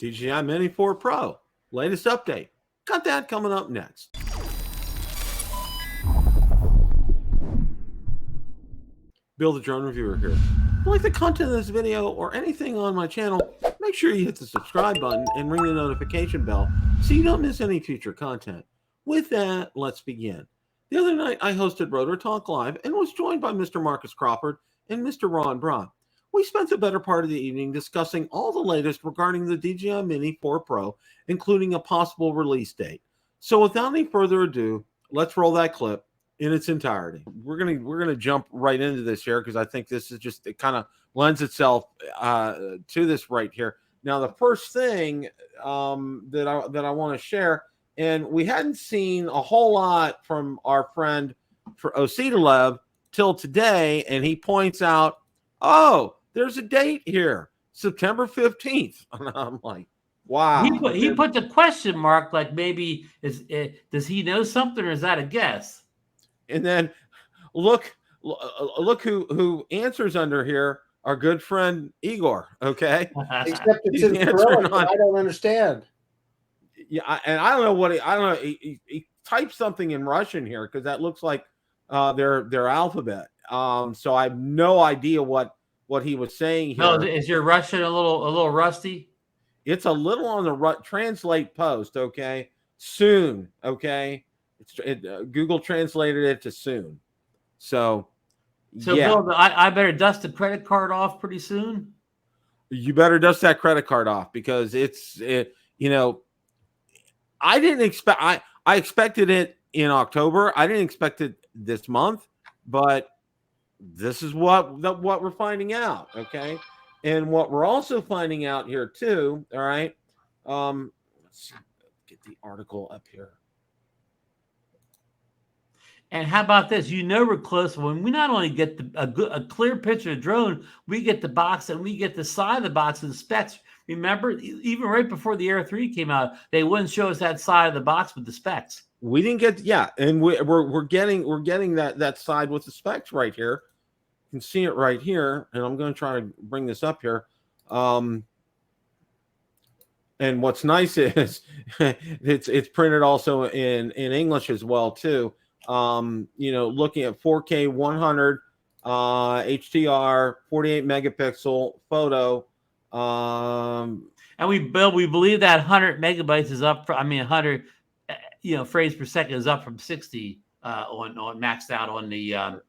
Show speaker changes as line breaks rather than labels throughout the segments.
DJI Mini 4 Pro, latest update. Got that coming up next. Bill the Drone Reviewer here. If you like the content of this video or anything on my channel, make sure you hit the subscribe button and ring the notification bell so you don't miss any future content. With that, let's begin. The other night, I hosted Rotor Talk Live and was joined by Mr. Marcus Crawford and Mr. Ron Braun. We spent the better part of the evening discussing all the latest regarding the DJI Mini 4 Pro, including a possible release date. So without any further ado, let's roll that clip in its entirety. We're gonna jump right into this here because I think this is just, it kind of lends itself to this right here. Now, the first thing that I want to share, and we hadn't seen a whole lot from our friend for Osidalev till today, and he points out, oh, there's a date here, September 15th. And I'm like, wow.
He put the question mark, like maybe does he know something or is that a guess?
And then look who answers under here, our good friend Igor. Okay,
except it's in Cyrillic. I don't understand.
Yeah, and I don't know what he typed something in Russian here because that looks like their alphabet. So I have no idea what he was saying here.
No, is your Russian a little rusty?
It's a little on the translate post. Okay, soon. Okay, Google translated it to soon. So yeah.
Bill, I better dust the credit card off pretty soon.
You better dust that credit card off because I didn't expect. I expected it in October. I didn't expect it this month, but this is what we're finding out. Okay, and what we're also finding out here too. All right, let's get the article up here.
And how about this? We're close when we not only get a clear picture of the drone, we get the box and we get the side of the box and the specs. Remember, even right before the Air 3 came out, they wouldn't show us that side of the box with the specs.
We didn't get, and we're getting that side with the specs right here. You can see it right here, and I'm going to try to bring this up here. And what's nice is it's printed also in English as well too. Looking at 4K 100 HDR 48 megapixel photo.
And we believe that 100 megabytes is up for, 100 frames per second is up from 60 on maxed out on the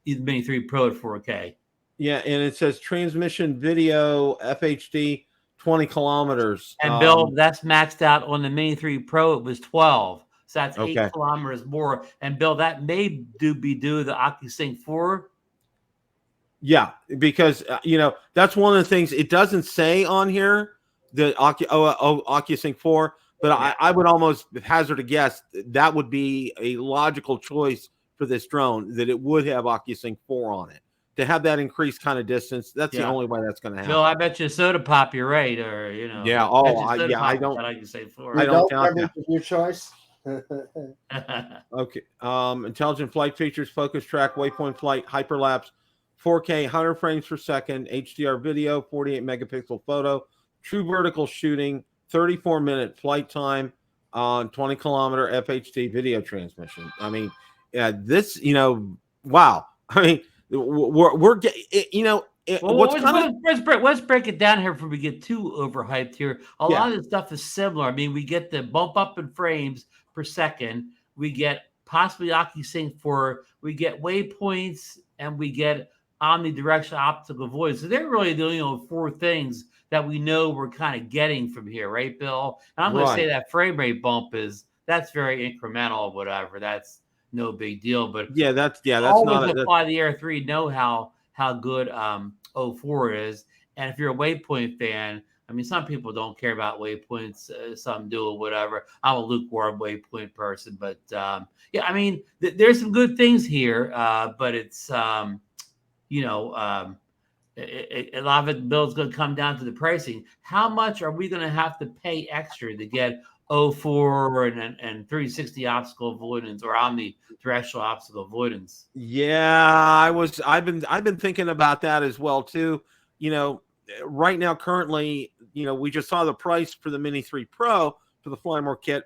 Mini 3 Pro at 4K.
Yeah, and it says transmission video FHD 20 kilometers.
And Bill, that's maxed out on the Mini 3 Pro. It was 12. So that's 8 kilometers more. And Bill, that may be due to the OcuSync 4.
Yeah, because that's one of the things it doesn't say on here, the OcuSync 4, but yeah. I would almost hazard a guess that would be a logical choice for this drone, that it would have OcuSync 4 on it. To have that increased kind of distance, that's the only way that's going to happen.
Bill, I bet you soda pop, you're right, or
Yeah, I don't.
OcuSync 4.
I don't count that.
Your choice.
Okay. Intelligent flight features, focus track, waypoint flight, hyperlapse, 4K 100 frames per second, HDR video, 48 megapixel photo, true vertical shooting, 34-minute flight time, 20 kilometer FHD video transmission. I mean, this, wow. I mean, we're getting,
let's break it down here before we get too overhyped here. A lot of this stuff is similar. I mean, we get the bump up in frames per second. We get possibly OcuSync 4. We get waypoints, and we get omnidirectional optical avoidance. So they're really the only 4 things that we know we're kind of getting from here, right, Bill? And I'm going to say that frame rate bump that's very incremental, whatever. That's no big deal. But
that's
always
not
apply the Air 3. Know how good 04 is, and if you're a waypoint fan, some people don't care about waypoints, some do, or whatever. I'm a lukewarm waypoint person, but there's some good things here, but it's a lot of it, Bill's going to come down to the pricing. How much are we going to have to pay extra to get 04 and 360 obstacle avoidance or omnidirectional obstacle avoidance?
Yeah, I've been thinking about that as well too. right now, currently, we just saw the price for the Mini 3 Pro for the Fly More kit,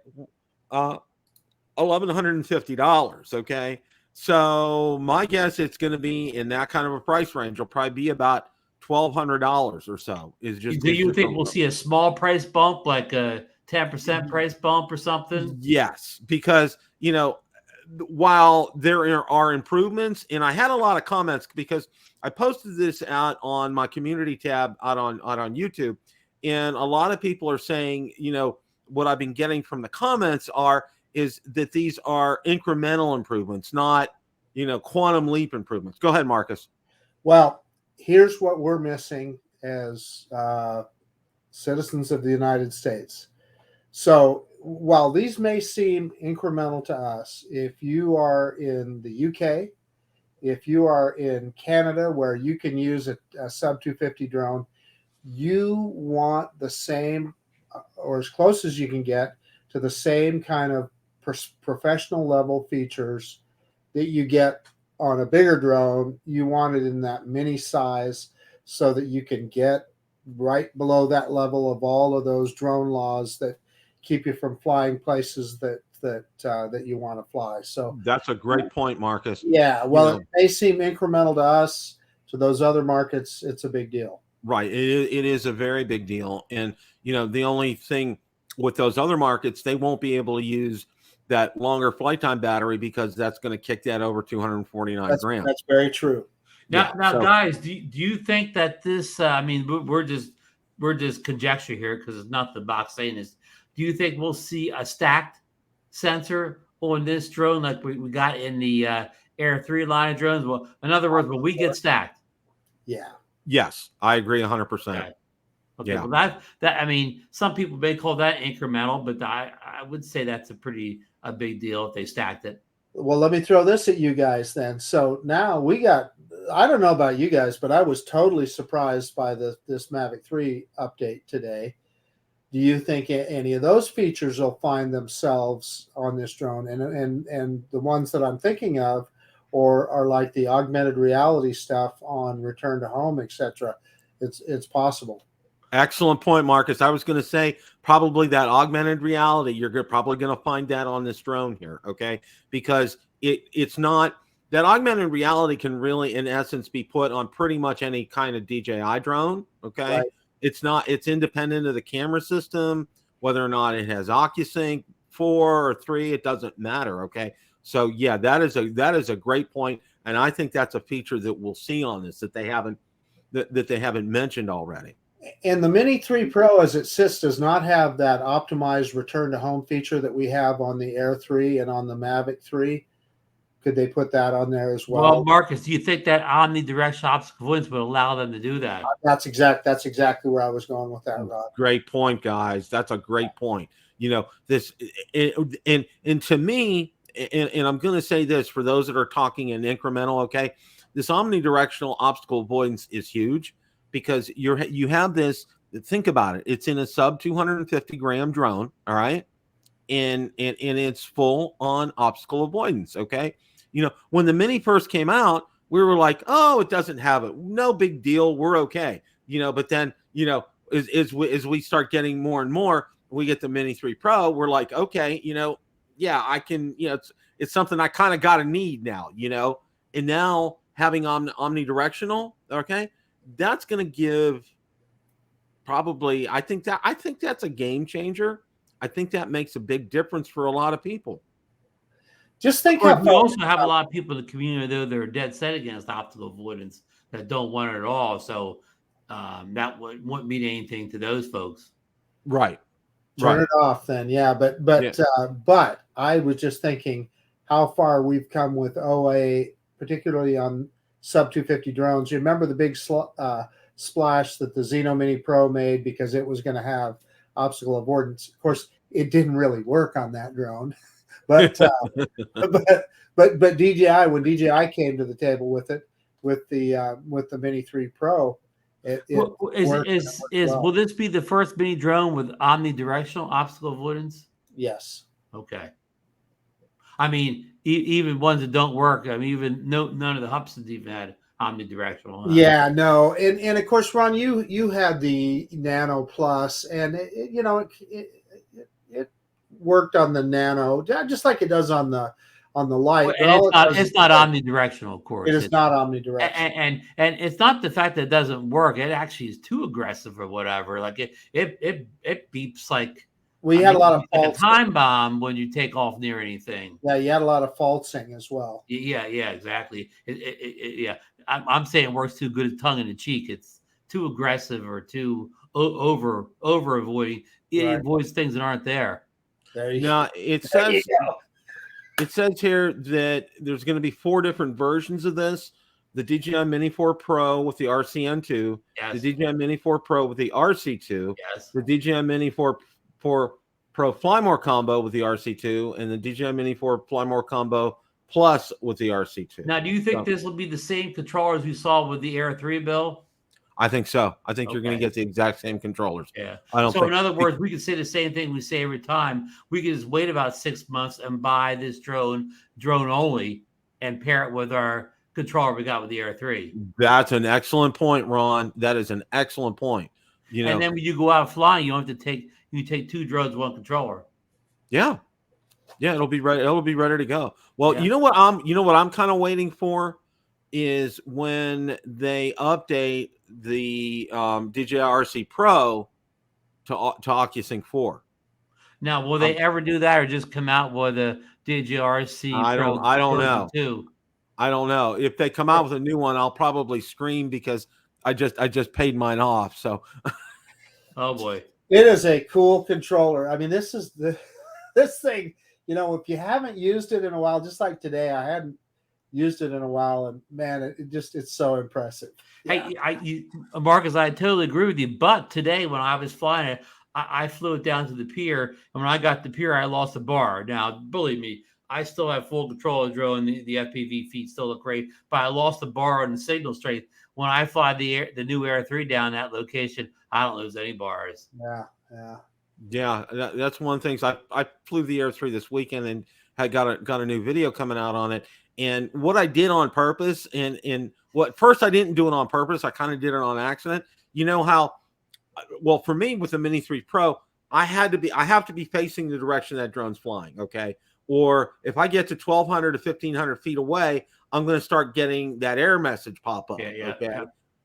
$1,150. Okay. So my guess it's going to be in that kind of a price range. It'll probably be about $1,200 or so.
Do you think we'll see a small price bump, like a 10% price bump or something?
Yes, because while there are improvements, and I had a lot of comments because I posted this out on my community tab out on YouTube, and a lot of people are saying, what I've been getting from the comments is that these are incremental improvements, not quantum leap improvements. Go ahead, Marcus.
Well, here's what we're missing as citizens of the United States. So while these may seem incremental to us, if you are in the UK, if you are in Canada where you can use a sub 250 drone, you want the same or as close as you can get to the same kind of professional level features that you get on a bigger drone. You want it in that mini size so that you can get right below that level of all of those drone laws that keep you from flying places that you want to fly. So
that's a great point, Marcus.
Yeah, well, it may seem incremental to us. To those other markets, it's a big deal.
Right. It is a very big deal. And, the only thing with those other markets, they won't be able to use that longer flight time battery because that's going to kick that over 249 grams.
That's very true.
Now, guys, do you think that this? I mean, we're just conjecture here because it's not the box saying this. Do you think we'll see a stacked sensor on this drone like we got in the Air 3 line of drones? Well, in other words, will we get stacked?
Yeah.
Yes, I agree 100%.
Okay.
Yeah.
Well, that I mean, some people may call that incremental, but I would say that's a big deal if they stacked it.
Well, let me throw this at you guys then. So now we got, I don't know about you guys, but I was totally surprised by this Mavic 3 update today. Do you think any of those features will find themselves on this drone? And the ones that I'm thinking of are like the augmented reality stuff on return to home, etc. It's possible.
Excellent point, Marcus. I was going to say probably that augmented reality, you're probably going to find that on this drone here, okay? Because it's not, that augmented reality can really, in essence, be put on pretty much any kind of DJI drone, okay? Right. It's independent of the camera system, whether or not it has OcuSync 4 or 3, it doesn't matter, okay? So yeah, that is a great point, and I think that's a feature that we'll see on this that they haven't mentioned already.
And the Mini 3 Pro as it sits does not have that optimized return to home feature that we have on the Air 3 and on the Mavic 3. Could they put that on there as well?
Well, Marcus, do you think that omnidirectional obstacle avoidance would allow them to do that?
That's exactly where I was going with that, Rod.
Great point, guys. That's a great point. This and to me, and I'm going to say this for those that are talking in incremental, okay, this omnidirectional obstacle avoidance is huge because you have this. Think about it. It's in a sub 250 gram drone, all right, and it's full on obstacle avoidance. Okay, when the Mini first came out, we were like, oh, it doesn't have it. No big deal. We're okay. But then as we start getting more and more, we get the Mini 3 Pro. We're like, okay, yeah, I can, it's something I kind of got to need now, and now having omnidirectional, okay, that's going to give probably, I think that's a game changer. I think that makes a big difference for a lot of people.
Just think
we also have a lot of people in the community though that are dead set against optical avoidance that don't want it at all. So that wouldn't mean anything to those folks.
Right.
Turn it off then. Yeah. But I was just thinking how far we've come with OA, particularly on sub 250 drones. You remember the big splash that the Xeno Mini Pro made because it was going to have obstacle avoidance. Of course, it didn't really work on that drone, but DJI, when DJI came to the table with it, with the Mini 3 Pro,
will this be the first mini drone with omnidirectional obstacle avoidance?
Yes.
Okay. I mean, even ones that don't work. I mean, even none of the Hubsons even had omnidirectional.
Yeah, no, and of course, Ron, you had the Nano Plus, and it worked on the Nano just like it does on the Light. But
And
all it does
it's
is
not omnidirectional, of course.
it is not omnidirectional.
And it's not the fact that it doesn't work. It actually is too aggressive or whatever. Like it beeps like
We had a lot of
like a
false.
time bomb when you take off near anything.
Yeah, you had a lot of falsing as well.
Yeah, exactly. Yeah, I'm saying it works too good, tongue in the cheek. It's too aggressive or too over avoiding. It
Right.
avoids things that aren't there.
There you
Now
go.
it
There you
says
go.
it says here that there's going to be 4 different versions of this: the DJI Mini 4 Pro with the RCN2,
Yes.
the DJI Mini 4 Pro with the RC2,
Yes.
the DJI Mini 4 Pro Fly More Combo with the RC2, and the DJI Mini 4 Fly More Combo Plus with the RC2.
Now, do you think this will be the same controllers we saw with the Air 3, Bill?
I think so. I think you're going to
Okay.
get the exact same controllers.
Yeah.
I don't
So
think.
in other words, we could say the same thing we say every time. We could just wait about 6 months and buy this drone only, and pair it with our controller we got with the Air 3.
That's an excellent point, Ron. That is an excellent point.
And then when you go out flying, you don't have to take 2 drones, 1 controller.
Yeah, it'll be ready. It'll be ready to go. Well,
Yeah.
you know what I'm kind of waiting for is when they update the DJI RC Pro to OcuSync 4.
Now, will they ever do that, or just come out with a DJI RC
I
Pro
don't
version
know.
2?
I don't know. If they come out with a new one, I'll probably scream because I just paid mine off. So,
Oh boy.
It is a cool controller. I mean, this thing, if you haven't used it in a while, just like today, I hadn't used it in a while, and man, it's so impressive. Yeah.
Hey, Marcus, I totally agree with you. But today, when I was flying it, I flew it down to the pier, and when I got to the pier, I lost the bar. Now, believe me, I still have full control of the drone. The FPV feet still look great, but I lost the bar and the signal strength. When I fly the new Air 3 down that location, I don't lose any bars.
yeah, that's one of the things. I flew the Air 3 this weekend and had got a new video coming out on it. And what I did on purpose, and what first I didn't do it on purpose, I kind of did it on accident. You know how? Well, for me with the Mini 3 Pro, I have to be facing the direction that drone's flying. Okay. Or if I get to 1,200 to 1,500 feet away, I'm going to start getting that error message pop up.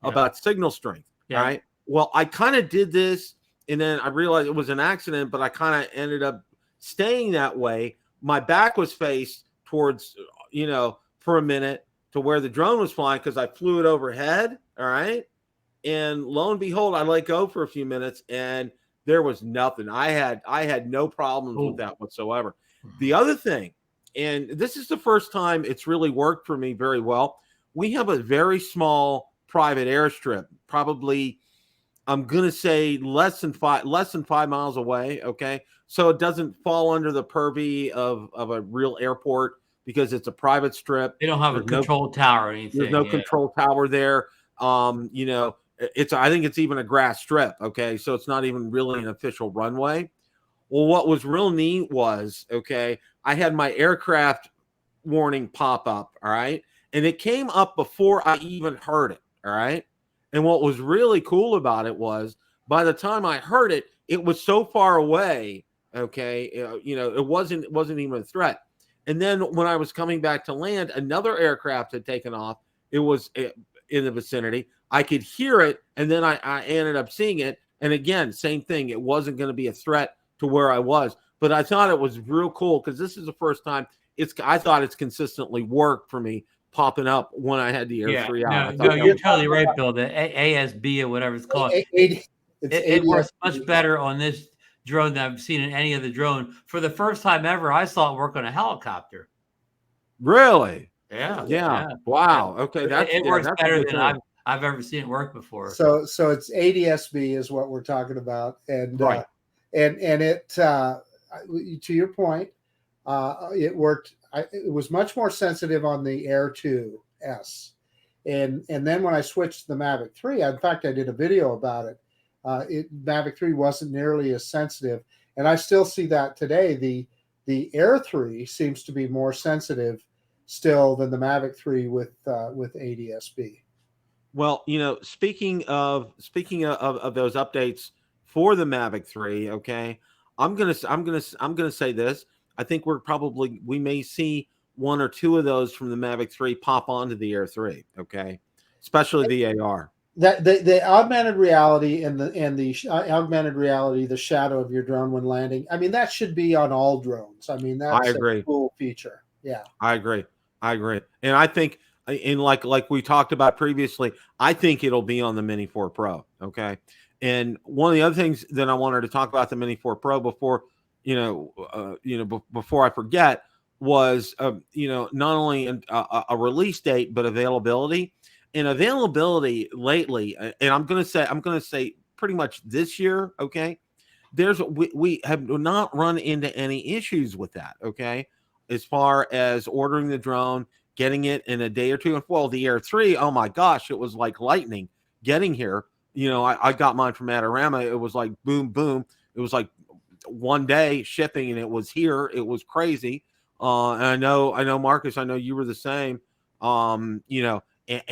About signal strength.
Yeah.
All right. Well, I kind of did this, and then I realized it was an accident, but I kind of ended up staying that way. My back was faced towards, for a minute to where the drone was flying because I flew it overhead. All right. And lo and behold, I let go for a few minutes and there was nothing. I had no problems with that whatsoever. The other thing, and this is the first time it's really worked for me very well. We have a very small private airstrip, probably I'm going to say less than 5 miles away. Okay. So it doesn't fall under the purview of a real airport because it's a private strip.
They don't have a control tower or anything.
There's no control tower there. I think it's even a grass strip. Okay. So it's not even really an official runway. Well, what was real neat was, I had my aircraft warning pop up. All right. And it came up before I even heard it. All right. And what was really cool about it was by the time I heard it, it was so far away. Okay. It wasn't even a threat. And then when I was coming back to land, another aircraft had taken off. It was in the vicinity. I could hear it. And then I ended up seeing it. And again, same thing. It wasn't going to be a threat to where I was, but I thought it was real cool because this is the first time I thought it's consistently worked for me popping up when I had the Air 3 out.
No, you're totally right, Bill. The ASB or whatever it's called. It works much better on this drone than I've seen in any other drone. For the first time ever, I saw it work on a helicopter.
Really?
Yeah.
Wow. Okay.
It works better than I've ever seen it work before.
So it's ADSB is what we're talking about. And
right.
And it to your point, it worked. It was much more sensitive on the Air 2S, and then when I switched to the Mavic 3, in fact, I did a video about it. Mavic 3 wasn't nearly as sensitive, and I still see that today. The Air 3 seems to be more sensitive still than the Mavic 3 with ADSB.
Well, speaking of those updates for the Mavic 3, okay, I'm gonna say this. I think we may see one or two of those from the Mavic 3 pop onto the Air 3, okay, especially the AR.
That the augmented reality and the augmented reality, the shadow of your drone when landing. I mean, that should be on all drones. I mean,
I
that's a
agree.
cool feature. Yeah.
I agree. I agree. And I think in like we talked about previously, I think it'll be on the Mini 4 Pro. Okay. And one of the other things that I wanted to talk about the Mini 4 Pro before, before I forget was, not only a release date, but availability and availability lately. And I'm going to say pretty much this year. Okay. We have not run into any issues with that. Okay, as far as ordering the drone, getting it in a day or two. And well, the Air 3, oh my gosh, it was like lightning getting here. I got mine from Adorama. It was like boom, boom. It was like one day shipping and it was here. It was crazy. And I know, Marcus, I know you were the same. And
I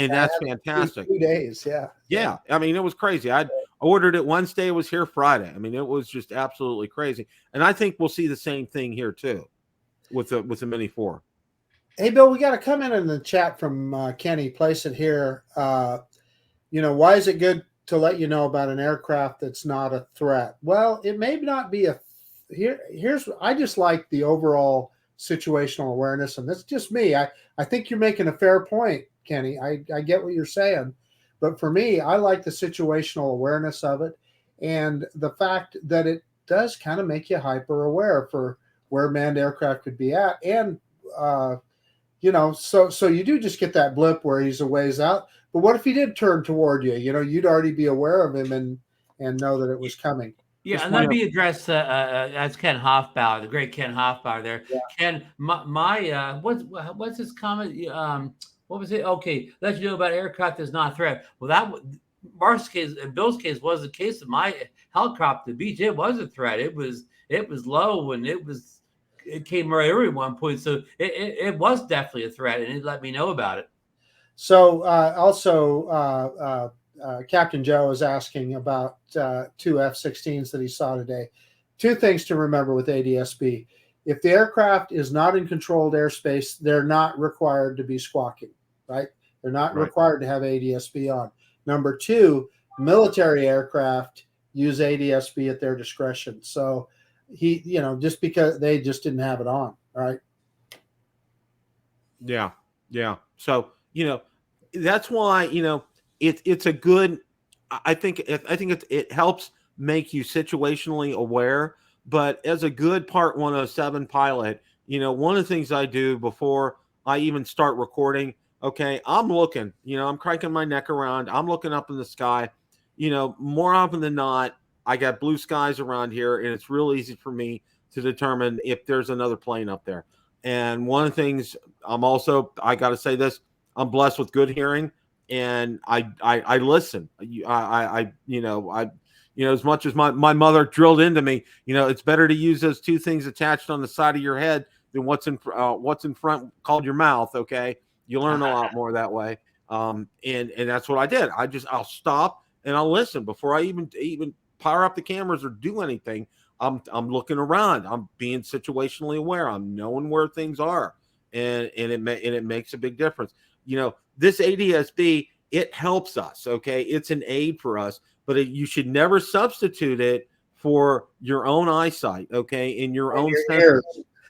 that's
had it
fantastic.
2 days. Yeah.
Yeah, I mean, it was crazy. I ordered it Wednesday, it was here Friday. I mean, it was just absolutely crazy. And I think we'll see the same thing here too with the Mini 4.
Hey, Bill, we got a comment in the chat from Kenny. Place it here. Why is it good to let you know about an aircraft that's not a threat? Well, it may not be here's I just like the overall situational awareness, and that's just me. I think you're making a fair point, Kenny. I get what you're saying, but for me, I like the situational awareness of it, and the fact that it does kind of make you hyper aware for where manned aircraft could be at, and so you do just get that blip where he's a ways out. But what if he did turn toward you? You'd already be aware of him and know that it was coming.
Yeah,
Just
and
one
that'd
of
be addressed. That's Ken Hoffbauer, the great Ken Hoffbauer. There,
yeah.
Ken. What's his comment? What was it? Okay, let you know about aircraft is not a threat. Well, Mark's case, Bill's case was the case of my helicopter. The beach, it was a threat. It was low and it came right over at one point. So it was definitely a threat, and it let me know about it.
So Captain Joe is asking about two F-16s that he saw today. Two things to remember with ADS-B. If the aircraft is not in controlled airspace, they're not required to be squawking, right? They're not required to have ADS-B on. Number two, military aircraft use ADS-B at their discretion. So he, just because they just didn't have it on, right?
Yeah. So, that's why, it's a good, I think it helps make you situationally aware, but as a good Part 107 pilot, one of the things I do before I even start recording, okay, I'm looking, I'm cranking my neck around, I'm looking up in the sky, more often than not, I got blue skies around here, and it's real easy for me to determine if there's another plane up there. And one of the things I got to say this, I'm blessed with good hearing, and I listen. As much as my mother drilled into me, it's better to use those two things attached on the side of your head than what's in front called your mouth. Okay, you learn a lot more that way. And that's what I did. I'll stop and I'll listen before I even power up the cameras or do anything. I'm looking around. I'm being situationally aware. I'm knowing where things are, and it makes a big difference. This ADS-B, it helps us. Okay, it's an aid for us, but you should never substitute it for your own eyesight. Okay, in your own sensors,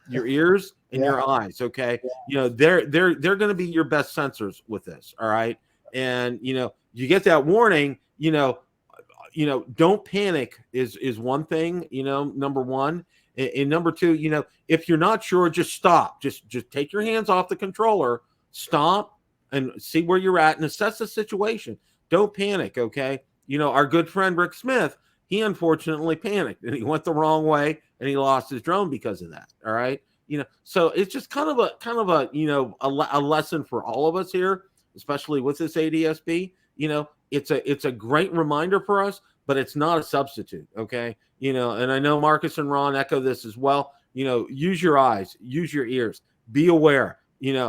your ears and your eyes. Okay, they're going to be your best sensors with this. All right, and you get that warning. Don't panic is one thing, number one. And number two, if you're not sure, just stop. Just take your hands off the controller, stop and see where you're at and assess the situation. Don't panic, okay? Our good friend Rick Smith, he unfortunately panicked and he went the wrong way and he lost his drone because of that. All right. So it's just kind of a lesson for all of us here, especially with this ADS-B. It's a great reminder for us, but it's not a substitute. Okay. And I know Marcus and Ron echo this as well. Use your eyes, use your ears, be aware,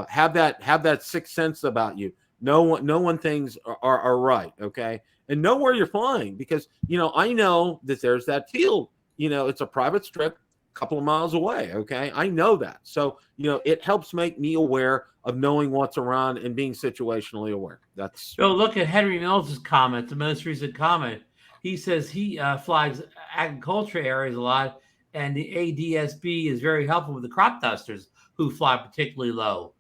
have that sixth sense about you. No one things are right. Okay. And know where you're flying, because, I know that there's that field, it's a private strip a couple of miles away. Okay. I know that. So, it helps make me aware of knowing what's around and being situationally aware. That's
So look at Henry Mills's comment, the most recent comment. He says he flies agriculture areas a lot, and the ADSB is very helpful with the crop dusters who fly particularly low.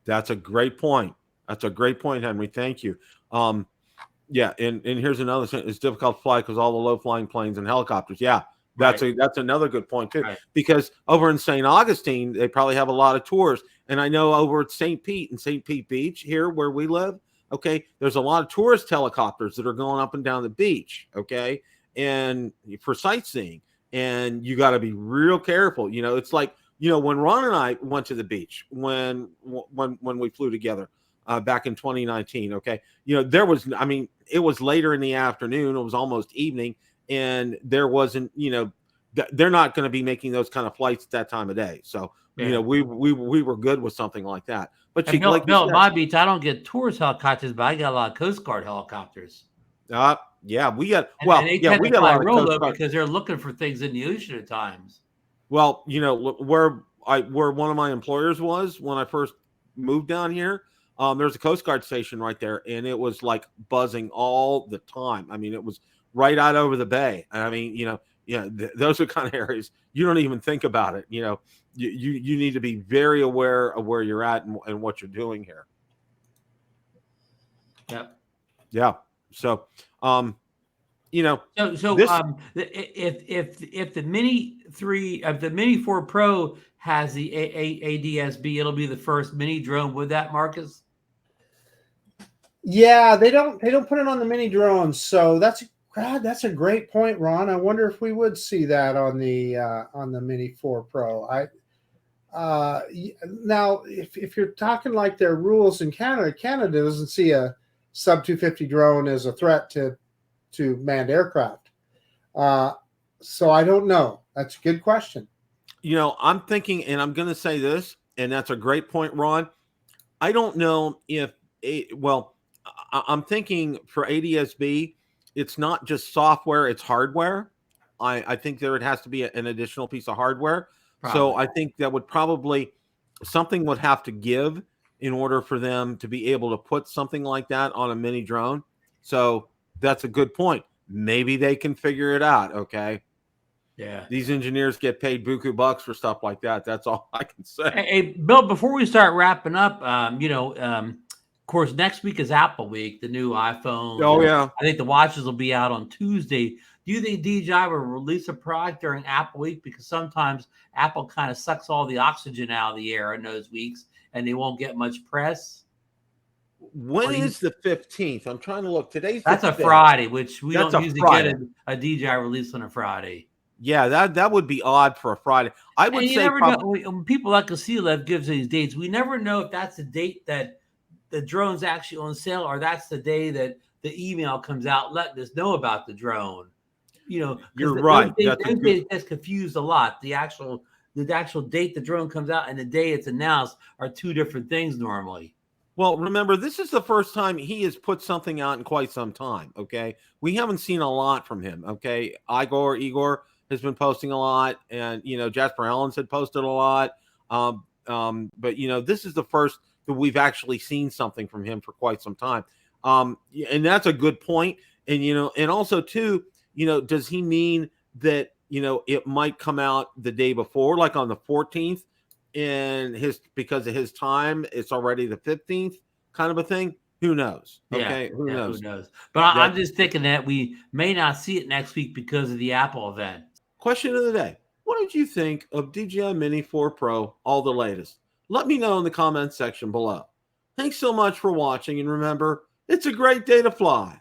That's a great point. That's a great point, Henry. Thank you. Yeah, and here's another thing. It's difficult to fly because all the low flying planes and helicopters. Yeah, that's another good point too.
Right.
Because over in St. Augustine, they probably have a lot of tours. And I know over at St. Pete and St. Pete Beach here where we live, okay, there's a lot of tourist helicopters that are going up and down the beach, okay, and for sightseeing. And you got to be real careful. It's like, when Ron and I went to the beach when we flew together back in 2019, okay, there was, it was later in the afternoon, it was almost evening, and there wasn't, they're not going to be making those kind of flights at that time of day. So, we were good with something like that. But
Bill, at my beach, I don't get tourist helicopters, but I got a lot of Coast Guard helicopters.
Yeah, we got,
and
we got a lot of Coast Guard
because they're looking for things in the ocean at times.
Well, where one of my employers was when I first moved down here, there's a Coast Guard station right there, and it was like buzzing all the time. It was right out over the bay. Those are kind of areas you don't even think about it. You need to be very aware of where you're at and what you're doing here.
Yep.
Yeah. So,
if the Mini 3 of the Mini 4 Pro has the ADSB, it'll be the first mini drone with that, Marcus.
Yeah, they don't put it on the mini drones, so that's a great point, Ron. I wonder if we would see that on the Mini 4 Pro. Now if you're talking like their rules in Canada doesn't see a sub 250 drone as a threat to manned aircraft. So I don't know. That's a good question.
I'm thinking, and I'm going to say this, and that's a great point, Ron. I don't know if I'm thinking for ADSB, it's not just software, it's hardware. I think there has to be an additional piece of hardware. Probably. So I think that something would have to give in order for them to be able to put something like that on a mini drone. So that's a good point. Maybe they can figure it out. Okay.
Yeah.
These engineers get paid buku bucks for stuff like that. That's all I can say.
Hey, Bill, before we start wrapping up, of course, next week is Apple Week, the new iPhone.
Oh, yeah.
I think the watches will be out on Tuesday. Do you think DJI will release a product during Apple Week? Because sometimes Apple kind of sucks all the oxygen out of the air in those weeks, and they won't get much press.
When is the 15th? I'm trying to look.
That's a Friday, which we don't usually get a DJI release on a Friday.
Yeah, that would be odd for a Friday. I would say
never know, when people like Kasilev gives these dates, we never know if that's the date that the drone's actually on sale, or that's the day that the email comes out letting us know about the drone.
You're right.
That's confused a lot. The actual date the drone comes out and the day it's announced are two different things normally.
Well, remember, this is the first time he has put something out in quite some time. Okay, we haven't seen a lot from him. Okay, Igor has been posting a lot, and Jasper Ellens had posted a lot. But this is the first that we've actually seen something from him for quite some time. And that's a good point. And and also too, does he mean that it might come out the day before, like on the 14th, and because of his time, it's already the 15th, kind of a thing? Who knows? Okay, who knows?
But I'm just thinking that we may not see it next week because of the Apple event.
Question of the day: what did you think of DJI Mini 4 Pro, all the latest? Let me know in the comments section below. Thanks so much for watching, and remember, it's a great day to fly.